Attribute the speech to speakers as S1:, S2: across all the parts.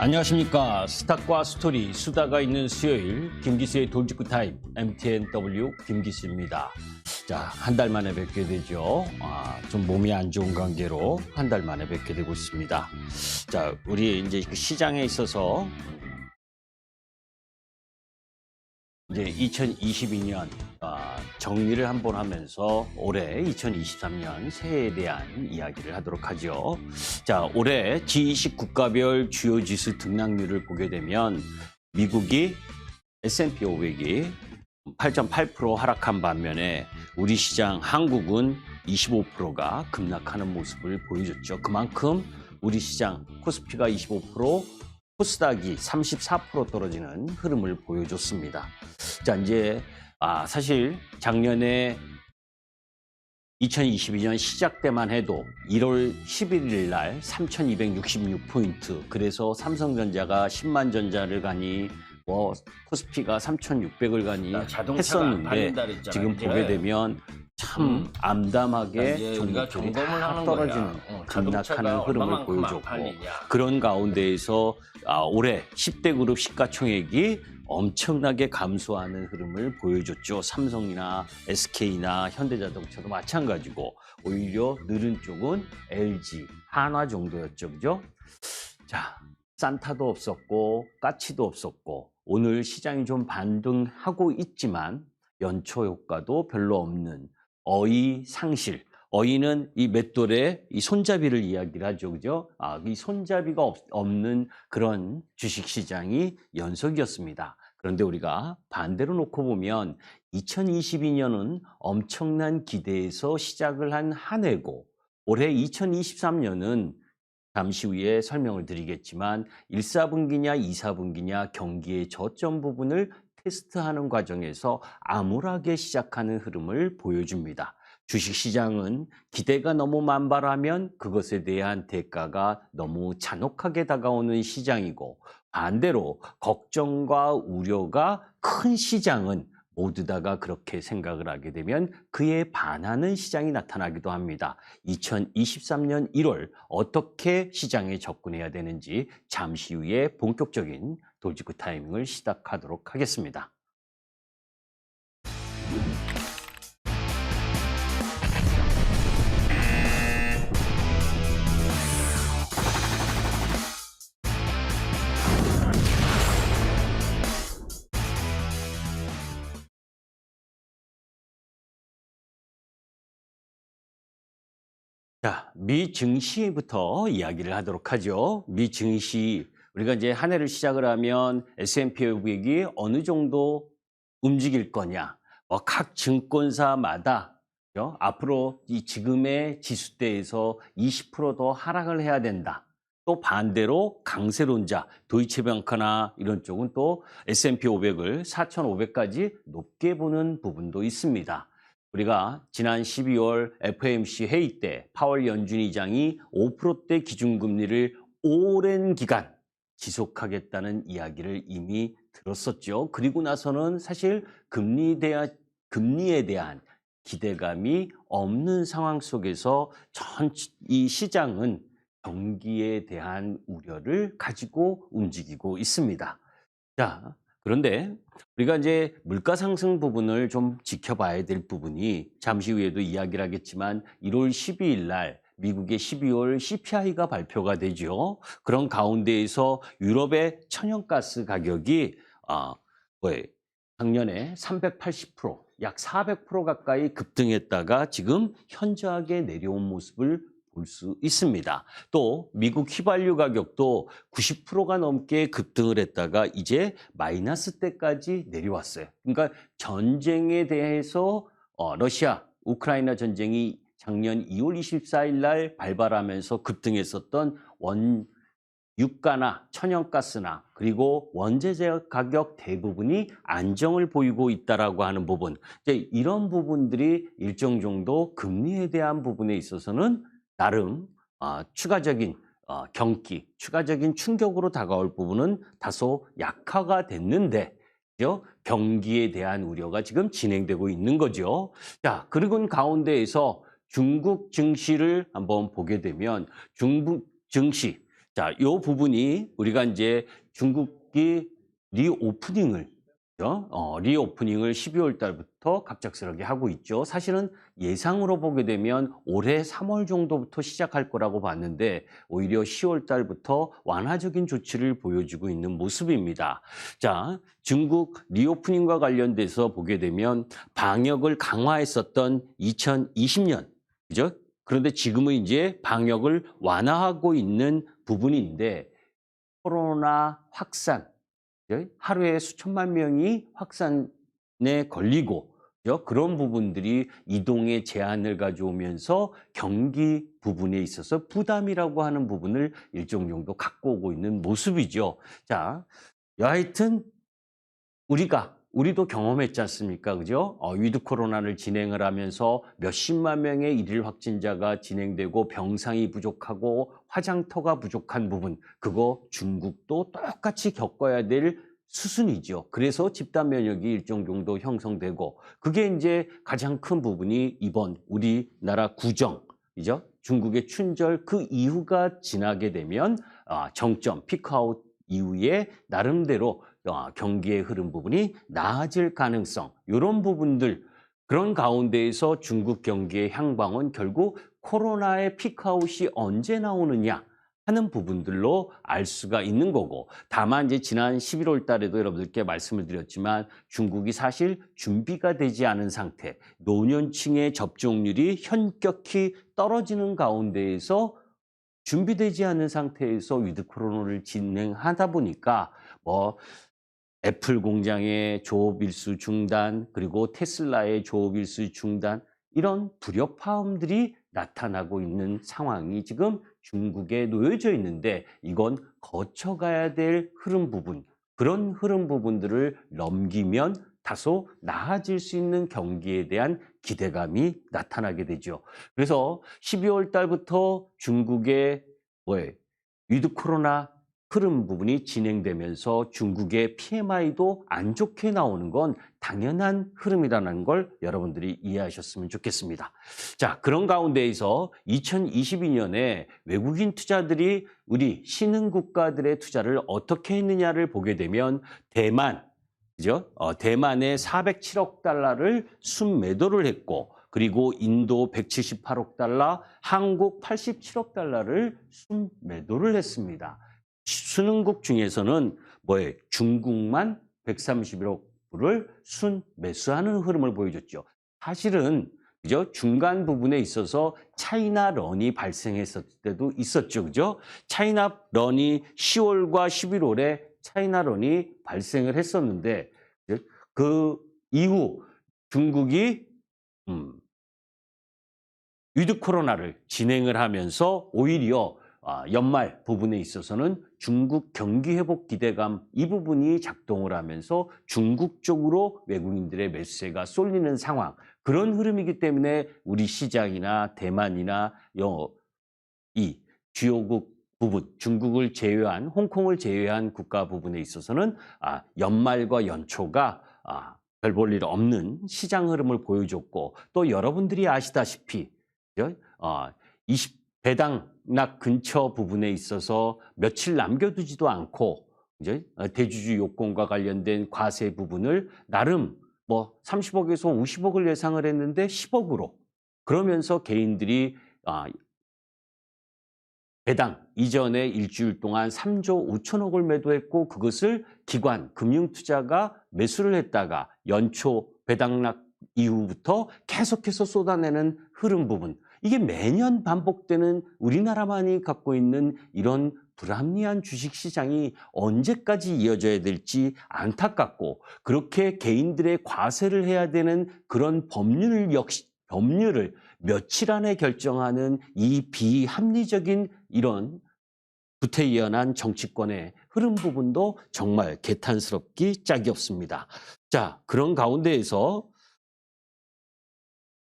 S1: 안녕하십니까. 스탁과 스토리, 수다가 있는 수요일 김기수의 돌직구 타임 MTNW 김기수입니다. 자, 한 달 만에 뵙게 되죠. 좀 몸이 안 좋은 관계로 한 달 만에 뵙게 되고 있습니다. 자, 우리 이제 시장에 있어서 이제 2022년 정리를 한번 하면서 올해 2023년 새해에 대한 이야기를 하도록 하죠. 자, 올해 G20 국가별 주요 지수 등락률을 보게 되면 미국이 S&P 500이 8.8% 하락한 반면에 우리 시장 한국은 25%가 급락하는 모습을 보여줬죠. 그만큼 우리 시장 코스피가 25%, 코스닥이 34% 떨어지는 흐름을 보여줬습니다. 자, 이제 사실 작년에 2022년 시작 때만 해도 1월 11일 날 3,266포인트, 그래서 삼성전자가 10만 전자를 가니 코스피가 3,600을 가니 했었는데 지금 보게 되면 참 암담하게 종목들이 다 떨어지는 급락하는 흐름을 보여줬고, 그런 가운데에서 올해 10대 그룹 시가총액이 엄청나게 감소하는 흐름을 보여줬죠. 삼성이나 SK나 현대자동차도 마찬가지고 오히려 느른 쪽은 LG, 한화 정도였죠. 그죠? 자, 산타도 없었고 까치도 없었고 오늘 시장이 좀 반등하고 있지만 연초 효과도 별로 없는 어이 상실. 어이는 이 맷돌에 이 손잡이를 이야기를 하죠. 그죠? 이 손잡이가 없는 그런 주식시장이 연속이었습니다. 그런데 우리가 반대로 놓고 보면 2022년은 엄청난 기대에서 시작을 한 한 해고, 올해 2023년은 잠시 후에 설명을 드리겠지만 1사분기냐 2사분기냐 경기의 저점 부분을 테스트하는 과정에서 암울하게 시작하는 흐름을 보여줍니다. 주식시장은 기대가 너무 만발하면 그것에 대한 대가가 너무 잔혹하게 다가오는 시장이고, 반대로 걱정과 우려가 큰 시장은 모두 다가 그렇게 생각을 하게 되면 그에 반하는 시장이 나타나기도 합니다. 2023년 1월 어떻게 시장에 접근해야 되는지 잠시 후에 본격적인 돌직구 타이밍을 시작하도록 하겠습니다. 자, 미 증시부터 이야기를 하도록 하죠. 미 증시, 우리가 이제 한 해를 시작을 하면 S&P 500이 어느 정도 움직일 거냐, 각 증권사마다 앞으로 이 지금의 지수대에서 20% 더 하락을 해야 된다. 또 반대로 강세론자, 도이체뱅크나 이런 쪽은 또 S&P 500을 4,500까지 높게 보는 부분도 있습니다. 우리가 지난 12월 FOMC 회의 때 파월 연준 의장이 5%대 기준금리를 오랜 기간 지속하겠다는 이야기를 이미 들었었죠. 그리고 나서는 사실 금리에 대한 기대감이 없는 상황 속에서 이 시장은 경기에 대한 우려를 가지고 움직이고 있습니다. 자, 그런데 우리가 이제 물가 상승 부분을 좀 지켜봐야 될 부분이 잠시 후에도 이야기를 하겠지만 1월 12일 날 미국의 12월 CPI가 발표가 되죠. 그런 가운데에서 유럽의 천연가스 가격이 작년에 380%, 약 400% 가까이 급등했다가 지금 현저하게 내려온 모습을 볼 수 있습니다. 또 미국 휘발유 가격도 90%가 넘게 급등을 했다가 이제 마이너스 때까지 내려왔어요. 그러니까 전쟁에 대해서 러시아, 우크라이나 전쟁이 작년 2월 24일 날 발발하면서 급등했었던 유가나 천연가스나 그리고 원재재 가격 대부분이 안정을 보이고 있다라고 하는 부분, 이제 이런 부분들이 일정 정도 금리에 대한 부분에 있어서는 나름 추가적인 경기, 추가적인 충격으로 다가올 부분은 다소 약화가 됐는데 경기에 대한 우려가 지금 진행되고 있는 거죠. 자, 그리고 가운데에서 중국 증시를 한번 보게 되면 중국 증시 자, 요 부분이 우리가 이제 중국이 리오프닝을 그죠? 리오프닝을 12월 달부터 갑작스럽게 하고 있죠. 사실은 예상으로 보게 되면 올해 3월 정도부터 시작할 거라고 봤는데 오히려 10월 달부터 완화적인 조치를 보여주고 있는 모습입니다. 자, 중국 리오프닝과 관련돼서 보게 되면 방역을 강화했었던 2020년, 그죠? 그런데 지금은 이제 방역을 완화하고 있는 부분인데 코로나 확산, 하루에 수천만 명이 확산에 걸리고 그런 부분들이 이동에 제한을 가져오면서 경기 부분에 있어서 부담이라고 하는 부분을 일정 정도 갖고 오고 있는 모습이죠. 자, 여하튼 우리도 경험했지 않습니까? 그죠? 위드 코로나를 진행을 하면서 몇십만 명의 일일 확진자가 진행되고 병상이 부족하고 화장터가 부족한 부분, 그거 중국도 똑같이 겪어야 될 수순이죠. 그래서 집단 면역이 일정 정도 형성되고, 그게 이제 가장 큰 부분이 이번 우리나라 구정이죠. 중국의 춘절 그 이후가 지나게 되면 정점, 피크아웃 이후에 나름대로 경기의 흐름 부분이 나아질 가능성, 이런 부분들, 그런 가운데에서 중국 경기의 향방은 결국 코로나의 피크아웃이 언제 나오느냐 하는 부분들로 알 수가 있는 거고, 다만 이제 지난 11월 달에도 여러분들께 말씀을 드렸지만 중국이 사실 준비가 되지 않은 상태, 노년층의 접종률이 현격히 떨어지는 가운데에서 준비되지 않은 상태에서 위드 코로나를 진행하다 보니까 애플 공장의 조업 일수 중단, 그리고 테슬라의 조업 일수 중단, 이런 불협화음들이 나타나고 있는 상황이 지금 중국에 놓여져 있는데, 이건 거쳐가야 될 흐름 부분, 그런 흐름 부분들을 넘기면 다소 나아질 수 있는 경기에 대한 기대감이 나타나게 되죠. 그래서 12월 달부터 중국의 위드 코로나 흐름 부분이 진행되면서 중국의 PMI도 안 좋게 나오는 건 당연한 흐름이라는 걸 여러분들이 이해하셨으면 좋겠습니다. 자, 그런 가운데에서 2022년에 외국인 투자들이 우리 신흥 국가들의 투자를 어떻게 했느냐를 보게 되면 대만, 그죠? 대만에 407억 달러를 순매도를 했고, 그리고 인도 178억 달러, 한국 87억 달러를 순매도를 했습니다. 수능국 중에서는 중국만 131억 불을 순매수하는 흐름을 보여줬죠. 사실은 그죠? 중간 부분에 있어서 차이나 런이 발생했을 때도 있었죠. 그죠? 차이나 런이 10월과 11월에 차이나 런이 발생을 했었는데 그 이후 중국이 위드 코로나를 진행을 하면서 오히려 연말 부분에 있어서는 중국 경기 회복 기대감, 이 부분이 작동을 하면서 중국 쪽으로 외국인들의 매수세가 쏠리는 상황, 그런 흐름이기 때문에 우리 시장이나 대만이나 이 주요국 부분, 중국을 제외한, 홍콩을 제외한 국가 부분에 있어서는 연말과 연초가 별 볼 일 없는 시장 흐름을 보여줬고, 또 여러분들이 아시다시피 20배당락 근처 부분에 있어서 며칠 남겨두지도 않고 이제 대주주 요건과 관련된 과세 부분을 나름 30억에서 50억을 예상을 했는데 10억으로, 그러면서 개인들이 배당 이전에 일주일 동안 3조 5천억을 매도했고, 그것을 기관, 금융투자가 매수를 했다가 연초 배당락 이후부터 계속해서 쏟아내는 흐름 부분, 이게 매년 반복되는 우리나라만이 갖고 있는 이런 불합리한 주식시장이 언제까지 이어져야 될지 안타깝고, 그렇게 개인들의 과세를 해야 되는 그런 법률을 며칠 안에 결정하는 이 비합리적인 이런 구태의연한 정치권의 흐름 부분도 정말 개탄스럽기 짝이 없습니다. 자, 그런 가운데에서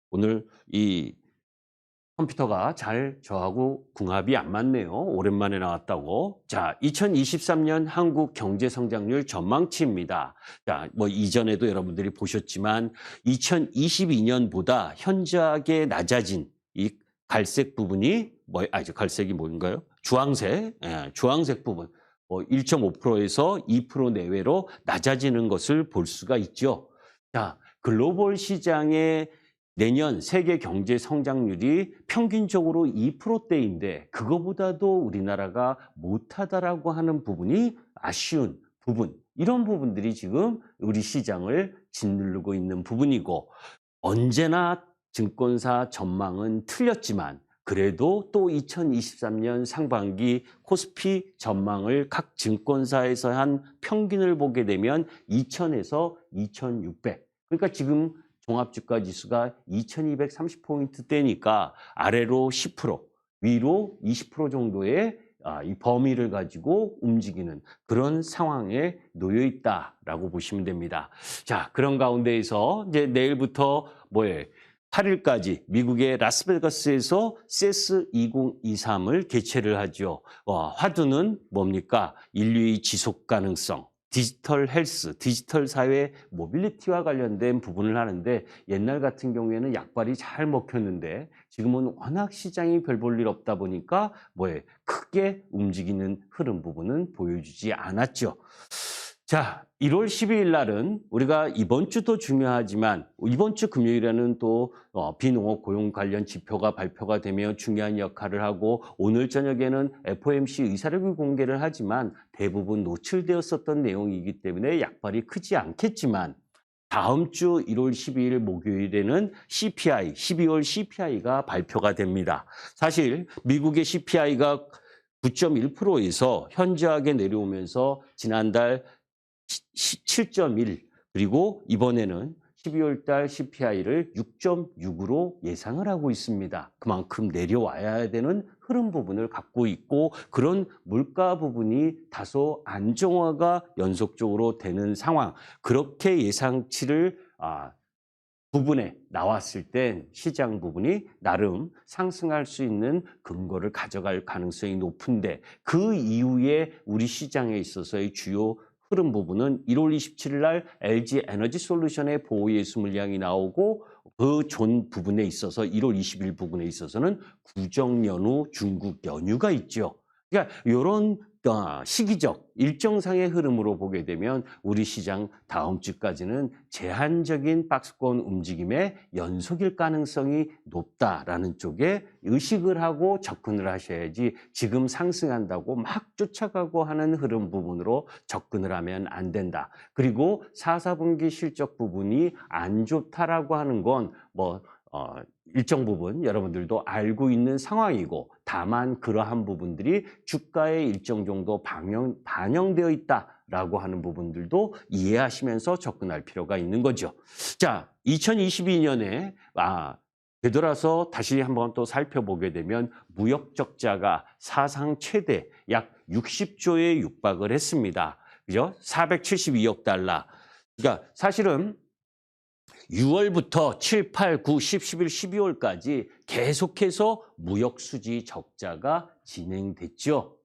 S1: 오늘 이 컴퓨터가 저하고 궁합이 안 맞네요. 오랜만에 나왔다고. 자, 2023년 한국 경제 성장률 전망치입니다. 자, 이전에도 여러분들이 보셨지만 2022년보다 현저하게 낮아진 이 갈색 부분이 저 갈색이 뭔가요? 주황색, 예, 주황색 부분. 1.5%에서 2% 내외로 낮아지는 것을 볼 수가 있죠. 자, 글로벌 시장의 내년 세계 경제 성장률이 평균적으로 2%대인데 그거보다도 우리나라가 못하다라고 하는 부분이 아쉬운 부분. 이런 부분들이 지금 우리 시장을 짓누르고 있는 부분이고 언제나 증권사 전망은 틀렸지만 그래도 또 2023년 상반기 코스피 전망을 각 증권사에서 한 평균을 보게 되면 2000에서 2600. 그러니까 지금 종합주가 지수가 2230포인트대니까 아래로 10%, 위로 20% 정도의 이 범위를 가지고 움직이는 그런 상황에 놓여 있다라고 보시면 됩니다. 자, 그런 가운데에서 이제 내일부터 8일까지 미국의 라스베가스에서 CES 2023을 개최를 하죠. 화두는 뭡니까? 인류의 지속 가능성, 디지털 헬스, 디지털 사회 모빌리티와 관련된 부분을 하는데 옛날 같은 경우에는 약발이 잘 먹혔는데 지금은 워낙 시장이 별 볼 일 없다 보니까 크게 움직이는 흐름 부분은 보여주지 않았죠. 자, 1월 12일 날은 우리가 이번 주도 중요하지만 이번 주 금요일에는 또 비농업 고용 관련 지표가 발표가 되며 중요한 역할을 하고 오늘 저녁에는 FOMC 의사록을 공개를 하지만 대부분 노출되었었던 내용이기 때문에 약발이 크지 않겠지만 다음 주 1월 12일 목요일에는 CPI, 12월 CPI가 발표가 됩니다. 사실 미국의 CPI가 9.1%에서 현저하게 내려오면서 지난달 7.1 그리고 이번에는 12월 달 CPI를 6.6으로 예상을 하고 있습니다. 그만큼 내려와야 되는 흐름 부분을 갖고 있고 그런 물가 부분이 다소 안정화가 연속적으로 되는 상황. 그렇게 예상치를 부분에 나왔을 땐 시장 부분이 나름 상승할 수 있는 근거를 가져갈 가능성이 높은데 그 이후에 우리 시장에 있어서의 주요 흐름 부분은 1월 27일 날 LG 에너지 솔루션의 보호예수 물량이 나오고 그 존 부분에 있어서 1월 20일 부분에 있어서는 구정 연휴, 중국 연휴가 있죠. 그러니까 이런 시기적 일정상의 흐름으로 보게 되면 우리 시장 다음 주까지는 제한적인 박스권 움직임의 연속일 가능성이 높다라는 쪽에 의식을 하고 접근을 하셔야지 지금 상승한다고 막 쫓아가고 하는 흐름 부분으로 접근을 하면 안 된다. 그리고 4, 4분기 실적 부분이 안 좋다라고 하는 건 일정 부분 여러분들도 알고 있는 상황이고 다만 그러한 부분들이 주가에 일정 정도 반영되어 있다라고 하는 부분들도 이해하시면서 접근할 필요가 있는 거죠. 자, 2022년에 되돌아서 다시 한번 또 살펴보게 되면 무역 적자가 사상 최대 약 60조에 육박을 했습니다. 그죠? 472억 달러. 그러니까 사실은 6월부터 7, 8, 9, 10, 11, 12월까지 계속해서 무역수지 적자가 진행됐죠.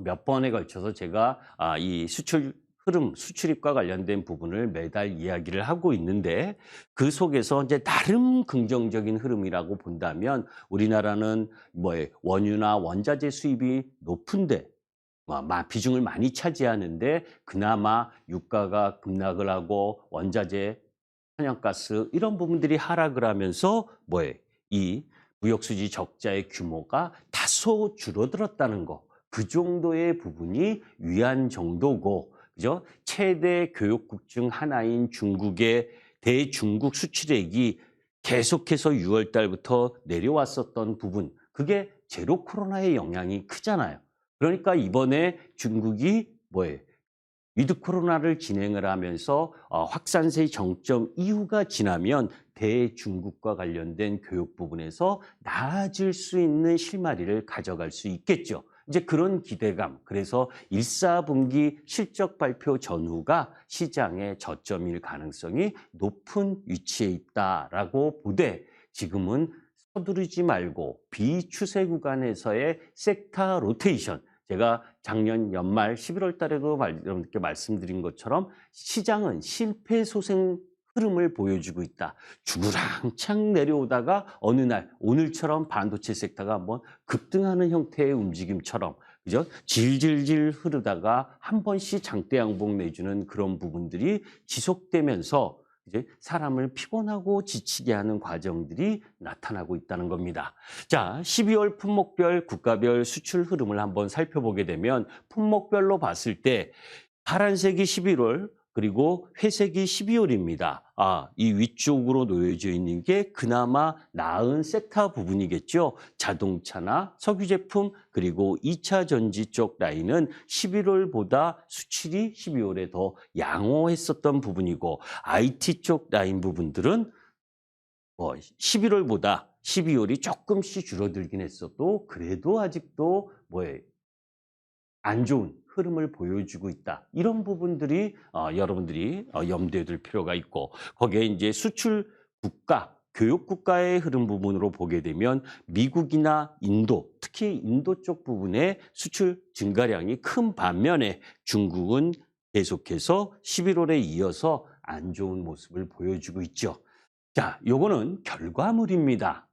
S1: 몇 번에 걸쳐서 제가 이 수출 흐름, 수출입과 관련된 부분을 매달 이야기를 하고 있는데 그 속에서 이제 나름 긍정적인 흐름이라고 본다면 우리나라는 원유나 원자재 수입이 높은데 비중을 많이 차지하는데 그나마 유가가 급락을 하고 원자재 천연가스 이런 부분들이 하락을 하면서 이 무역수지 적자의 규모가 다소 줄어들었다는 거. 그 정도의 부분이 위안 정도고, 그죠? 최대 교역국 중 하나인 중국의 대중국 수출액이 계속해서 6월 달부터 내려왔었던 부분. 그게 제로 코로나의 영향이 크잖아요. 그러니까 이번에 중국이 위드 코로나를 진행을 하면서 확산세 정점 이후가 지나면 대중국과 관련된 교육 부분에서 나아질 수 있는 실마리를 가져갈 수 있겠죠. 이제 그런 기대감, 그래서 1, 4분기 실적 발표 전후가 시장의 저점일 가능성이 높은 위치에 있다라고 보되 지금은 서두르지 말고 비추세 구간에서의 섹터 로테이션, 제가 작년 연말 11월 달에도 여러분께 말씀드린 것처럼 시장은 심폐소생 흐름을 보여주고 있다. 주구장창 내려오다가 어느 날 오늘처럼 반도체 섹터가 한번 급등하는 형태의 움직임처럼 그죠? 질질질 흐르다가 한 번씩 장대 양봉 내주는 그런 부분들이 지속되면서 이제 사람을 피곤하고 지치게 하는 과정들이 나타나고 있다는 겁니다. 자, 12월 품목별 국가별 수출 흐름을 한번 살펴보게 되면 품목별로 봤을 때 파란색이 11월, 그리고 회색이 12월입니다. 이 위쪽으로 놓여져 있는 게 그나마 나은 섹터 부분이겠죠. 자동차나 석유 제품, 그리고 2차 전지 쪽 라인은 11월보다 수출이 12월에 더 양호했었던 부분이고, IT 쪽 라인 부분들은 11월보다 12월이 조금씩 줄어들긴 했어도 그래도 아직도 안 좋은 흐름을 보여주고 있다. 이런 부분들이 여러분들이 염두에 둘 필요가 있고, 거기에 이제 수출 국가, 교육 국가의 흐름 부분으로 보게 되면 미국이나 인도, 특히 인도 쪽 부분의 수출 증가량이 큰 반면에 중국은 계속해서 11월에 이어서 안 좋은 모습을 보여주고 있죠. 자, 요거는 결과물입니다.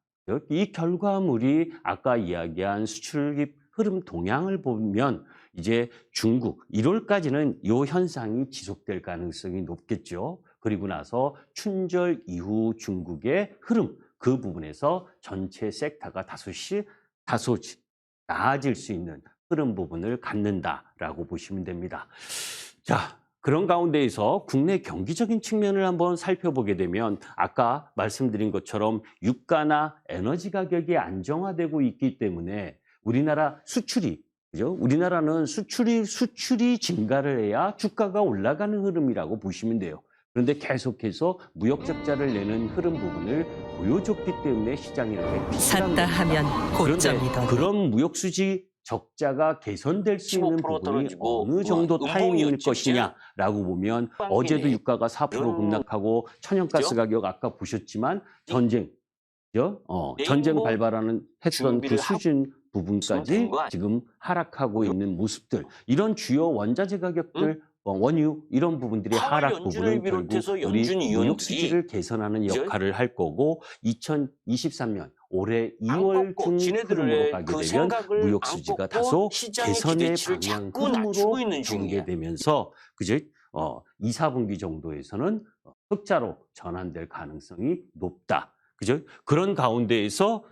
S1: 이 결과물이 아까 이야기한 수출 흐름 동향을 보면 이제 중국 1월까지는 이 현상이 지속될 가능성이 높겠죠. 그리고 나서 춘절 이후 중국의 흐름, 그 부분에서 전체 섹터가 다소 나아질 수 있는 흐름 부분을 갖는다라고 보시면 됩니다. 자, 그런 가운데에서 국내 경기적인 측면을 한번 살펴보게 되면 아까 말씀드린 것처럼 유가나 에너지 가격이 안정화되고 있기 때문에 우리나라 수출이, 그죠? 우리나라는 수출이 증가를 해야 주가가 올라가는 흐름이라고 보시면 돼요. 그런데 계속해서 무역 적자를 내는 흐름 부분을 보여줬기 때문에 시장이 이렇게 비싼
S2: 샀다
S1: 겁니다.
S2: 하면
S1: 그런데
S2: 고점이더니
S1: 그런 무역 수지 적자가 개선될 수 있는
S3: 15%
S1: 부분이
S3: 떨어지고
S1: 어느 정도 타이밍일
S3: 음봉이었죠,
S1: 것이냐라고 보면
S3: 후반기네.
S1: 어제도 유가가 4%
S3: 이런
S1: 급락하고 천연가스
S3: 그죠?
S1: 가격 아까 보셨지만 전쟁, 그죠?
S3: 레인보우
S1: 전쟁 발발하는 했던 그
S3: 준비를 하고
S1: 수준
S3: 있으면
S1: 부분까지
S3: 되는 거 아니에요?
S1: 지금 하락하고 있는 모습들, 이런 주요 원자재 가격들, 원유 이런 부분들이
S3: 파월
S1: 하락
S3: 연준을
S1: 부분은 결국
S3: 비롯해서
S1: 우리
S3: 연준
S1: 무역
S3: 위원들이
S1: 수지를 개선하는
S3: 그죠?
S1: 역할을 할 거고 2023년 올해
S3: 안
S1: 2월
S3: 꺾고
S1: 중 흐름으로
S3: 지네들의
S1: 가게
S3: 그
S1: 되면
S3: 생각을
S1: 무역
S3: 안
S1: 수지가
S3: 꺾고
S1: 다소
S3: 시장의
S1: 개선의
S3: 기대치를
S1: 방향
S3: 자꾸 낮추고
S1: 흐름으로
S3: 있는 중이야.
S1: 전개되면서 그죠? 2, 4분기 정도에서는 흑자로 전환될 가능성이 높다. 그죠? 그런 가운데에서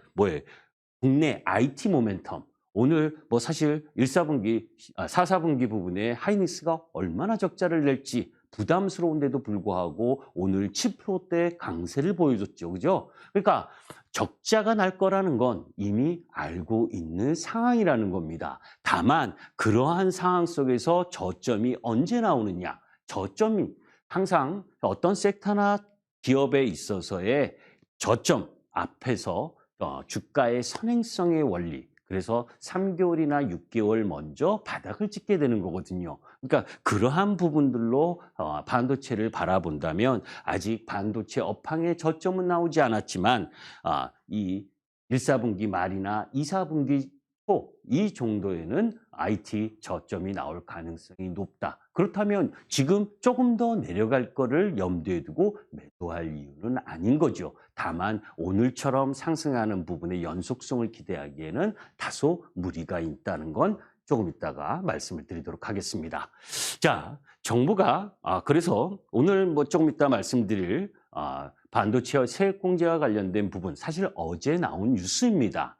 S1: 국내 IT 모멘텀, 오늘 사실 4분기 부분에 하이닉스가 얼마나 적자를 낼지 부담스러운데도 불구하고 오늘 7%대 강세를 보여줬죠. 그죠? 그러니까 적자가 날 거라는 건 이미 알고 있는 상황이라는 겁니다. 다만 그러한 상황 속에서 저점이 언제 나오느냐? 저점이 항상 어떤 섹터나 기업에 있어서의 저점 앞에서 주가의 선행성의 원리, 그래서 3개월이나 6개월 먼저 바닥을 찍게 되는 거거든요. 그러니까 그러한 부분들로 반도체를 바라본다면 아직 반도체 업황의 저점은 나오지 않았지만 이 1, 4분기 말이나 2, 4분기 초 이 정도에는 IT 저점이 나올 가능성이 높다. 그렇다면 지금 조금 더 내려갈 거를 염두에 두고 매도할 이유는 아닌 거죠. 다만 오늘처럼 상승하는 부분의 연속성을 기대하기에는 다소 무리가 있다는 건 조금 이따가 말씀을 드리도록 하겠습니다. 자, 정부가 그래서 오늘 조금 이따 말씀드릴 반도체와 세액공제와 관련된 부분, 사실 어제 나온 뉴스입니다.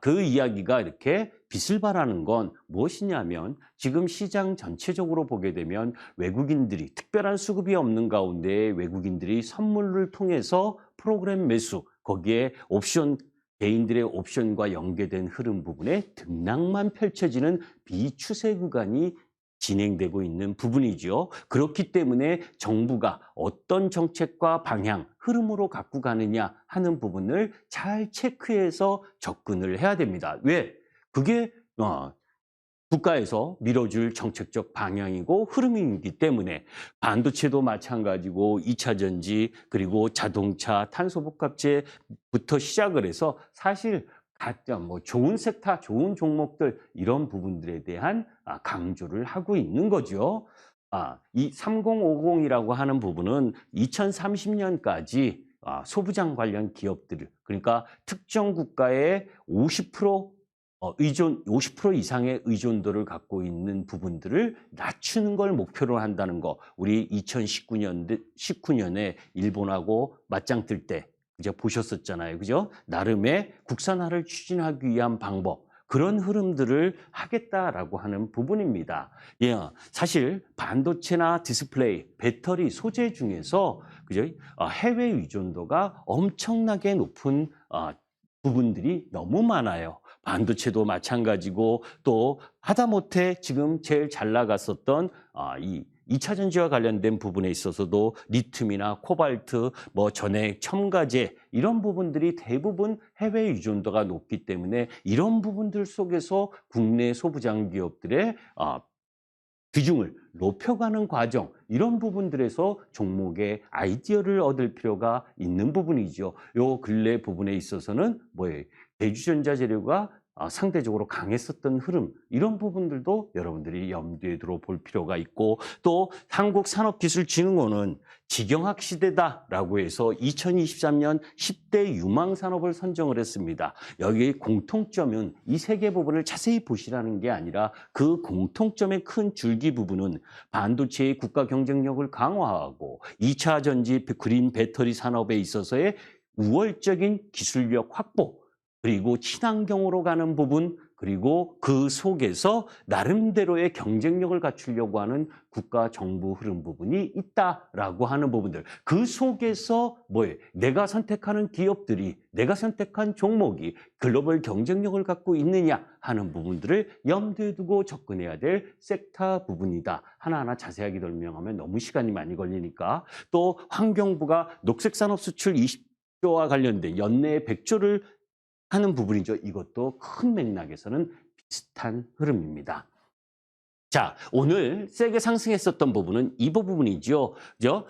S1: 그 이야기가 이렇게 빛을 발하는 건 무엇이냐면 지금 시장 전체적으로 보게 되면 외국인들이 특별한 수급이 없는 가운데 외국인들이 선물을 통해서 프로그램 매수, 거기에 개인들의 옵션과 연계된 흐름 부분에 등락만 펼쳐지는 비추세 구간이 진행되고 있는 부분이죠. 그렇기 때문에 정부가 어떤 정책과 방향, 흐름으로 갖고 가느냐 하는 부분을 잘 체크해서 접근을 해야 됩니다. 왜? 그게 국가에서 밀어줄 정책적 방향이고 흐름이기 때문에 반도체도 마찬가지고 2차 전지 그리고 자동차, 탄소복합재부터 시작을 해서 사실 각자 좋은 섹터, 좋은 종목들 이런 부분들에 대한 강조를 하고 있는 거죠. 이 3050이라고 하는 부분은 2030년까지 소부장 관련 기업들, 그러니까 특정 국가의 50% 50% 이상의 의존도를 갖고 있는 부분들을 낮추는 걸 목표로 한다는 거. 우리 19년에 일본하고 맞짱 뜰 때 이제 보셨었잖아요. 그죠? 나름의 국산화를 추진하기 위한 방법. 그런 흐름들을 하겠다라고 하는 부분입니다. 예, 사실 반도체나 디스플레이, 배터리 소재 중에서 그죠? 해외 의존도가 엄청나게 높은 부분들이 너무 많아요. 반도체도 마찬가지고 또 하다못해 지금 제일 잘 나갔었던 이 2차 전지와 관련된 부분에 있어서도 리튬이나 코발트, 뭐 전해액, 첨가제 이런 부분들이 대부분 해외 의존도가 높기 때문에 이런 부분들 속에서 국내 소부장 기업들의 비중을 높여가는 과정, 이런 부분들에서 종목의 아이디어를 얻을 필요가 있는 부분이죠. 요 근래 부분에 있어서는 뭐예요? 대주전자재료가 상대적으로 강했었던 흐름, 이런 부분들도 여러분들이 염두에 두어 볼 필요가 있고, 또 한국산업기술진흥원은 직영학 시대다라고 해서 2023년 10대 유망 산업을 선정을 했습니다. 여기 공통점은 이 세 개 부분을 자세히 보시라는 게 아니라 그 공통점의 큰 줄기 부분은 반도체의 국가 경쟁력을 강화하고 2차 전지 그린 배터리 산업에 있어서의 우월적인 기술력 확보, 그리고 친환경으로 가는 부분, 그리고 그 속에서 나름대로의 경쟁력을 갖추려고 하는 국가 정부 흐름 부분이 있다라고 하는 부분들. 그 속에서 뭐예요? 내가 선택하는 기업들이, 내가 선택한 종목이 글로벌 경쟁력을 갖고 있느냐 하는 부분들을 염두에 두고 접근해야 될 섹터 부분이다. 하나하나 자세하게 설명하면 너무 시간이 많이 걸리니까. 또 환경부가 녹색산업 수출 20조와 관련된 연내 100조를 하는 부분이죠. 이것도 큰 맥락에서는 비슷한 흐름입니다. 자, 오늘 세게 상승했었던 부분은 이 부분이죠. 그죠?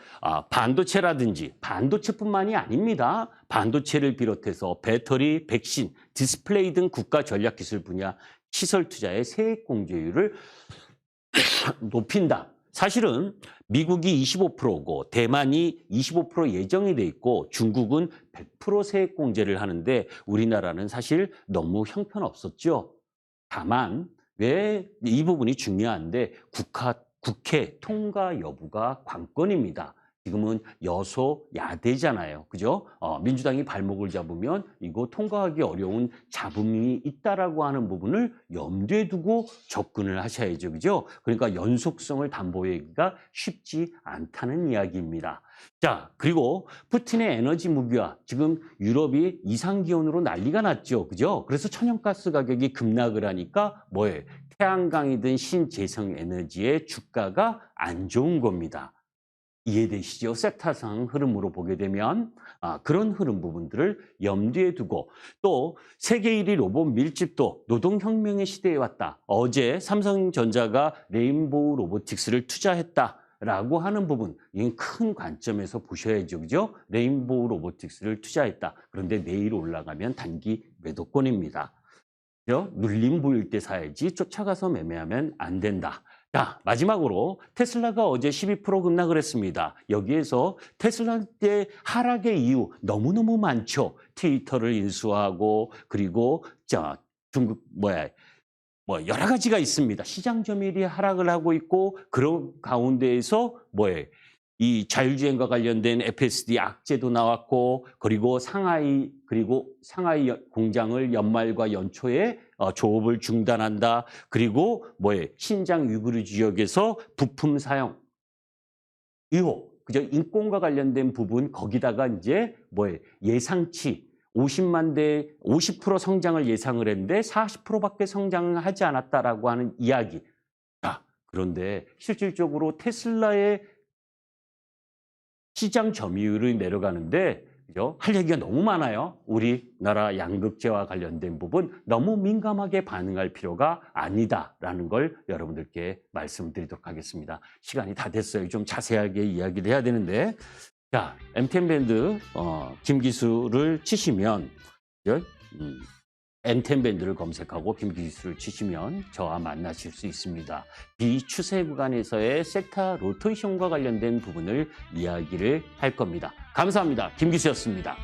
S1: 반도체라든지, 반도체뿐만이 아닙니다. 반도체를 비롯해서 배터리, 백신, 디스플레이 등 국가 전략기술 분야 시설 투자의 세액 공제율을 높인다. 사실은 미국이 25%고 대만이 25% 예정이 돼 있고 중국은 100% 세액 공제를 하는데 우리나라는 사실 너무 형편없었죠. 다만 왜 이 부분이 중요한데 국회 통과 여부가 관건입니다. 지금은 여소야대잖아요. 그죠? 민주당이 발목을 잡으면 이거 통과하기 어려운 잡음이 있다라고 하는 부분을 염두에 두고 접근을 하셔야죠. 그죠? 그러니까 연속성을 담보하기가 쉽지 않다는 이야기입니다. 자, 그리고 푸틴의 에너지 무기화, 지금 유럽이 이상기온으로 난리가 났죠. 그죠? 그래서 천연가스 가격이 급락을 하니까 뭐예요? 태양광이든 신재생 에너지의 주가가 안 좋은 겁니다. 이해되시죠? 섹터상 흐름으로 보게 되면 그런 흐름 부분들을 염두에 두고, 또 세계 1위 로봇 밀집도 노동혁명의 시대에 왔다. 어제 삼성전자가 레인보우 로보틱스를 투자했다라고 하는 부분, 이건 큰 관점에서 보셔야죠. 그죠? 레인보우 로보틱스를 투자했다. 그런데 내일 올라가면 단기 매도권입니다. 그죠? 눌림 보일 때 사야지 쫓아가서 매매하면 안 된다. 자, 마지막으로 테슬라가 어제 12% 급락을 했습니다. 여기에서 테슬라 때 하락의 이유 너무너무 많죠. 트위터를 인수하고, 그리고 중국 여러 가지가 있습니다. 시장 점유율이 하락을 하고 있고, 그런 가운데에서 이 자율주행과 관련된 FSD 악재도 나왔고, 그리고 상하이 공장을 연말과 연초에 조업을 중단한다. 그리고 신장 위구르 지역에서 부품 사용 의혹, 그죠? 인권과 관련된 부분, 거기다가 이제 예상치 50만 대 50% 성장을 예상을 했는데 40%밖에 성장을 하지 않았다라고 하는 이야기. 자, 그런데 실질적으로 테슬라의 시장 점유율이 내려가는데, 그죠? 할 얘기가 너무 많아요. 우리나라 양극재와 관련된 부분 너무 민감하게 반응할 필요가 아니다라는 걸 여러분들께 말씀드리도록 하겠습니다. 시간이 다 됐어요. 좀 자세하게 이야기를 해야 되는데, 자, MTN 밴드 김기수를 치시면, 그죠? M10 밴드를 검색하고 빔기술을 치시면 저와 만나실 수 있습니다. 비추세 구간에서의 섹타 로테이션과 관련된 부분을 이야기를 할 겁니다. 감사합니다. 김기수였습니다.